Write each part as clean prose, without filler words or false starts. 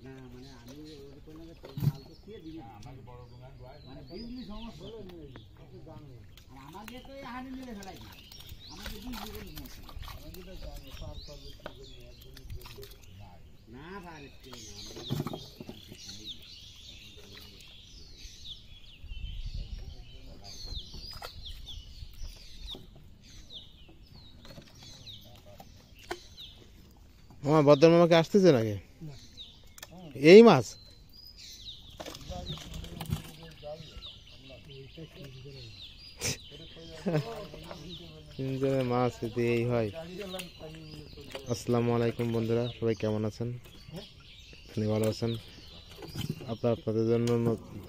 না মানে আমি মাল তো খেয়ে দিবি আমাকে বড় দোকান মানে বিজলি সমস্যা আর আমাকে তো হানি মেরে ফেলাই আমাকে বিজলি করে সমস্যা আমাকে তো জানি সার পাবে না পারে আমার বদ্দার মামাকে আসতেছে নাকি এই মাছ মাছ যদি এই হয়। আসসালামু আলাইকুম বন্ধুরা, সবাই কেমন আছেন? আপনি ভালো আছেন? আপনাদের জন্য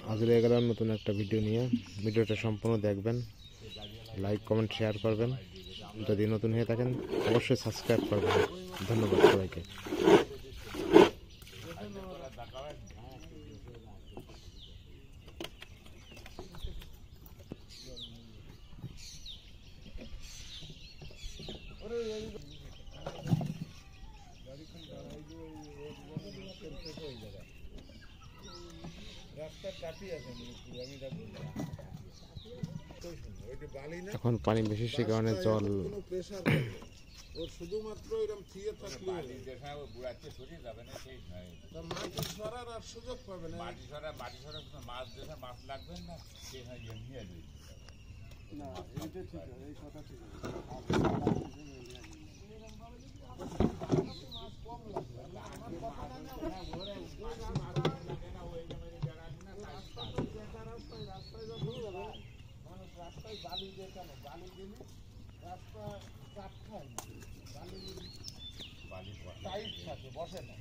হাজির হয়ে গেলাম নতুন একটা ভিডিও নিয়ে। ভিডিওটা সম্পূর্ণ দেখবেন, লাইক কমেন্ট শেয়ার করবেন। যদি নতুন হয়ে থাকেন অবশ্যই সাবস্ক্রাইব করবেন। ধন্যবাদ সবাইকে। এখন পানি বেশি সে কারণে জল শুধুমাত্র এরকম থিয়ে থাকলে বুড়াচ্ছে সরিয়ে যাবে না সেই নয়, মাটি সরার আর সুযোগ পাবে না। মাটি সরা মাছ দেখে মাছ লাগবে না, সেই হয় এমনি আসবে না। এইটা ঠিক আছে, এই কথা ঠিক আছে। মাছ কম লাগবে আমার কথা না মানুষ রাস্তায় বালি দিয়ে কেন বালি দিলে রাস্তা চাপ খায় না, বালি টাইট থাকে বসে না।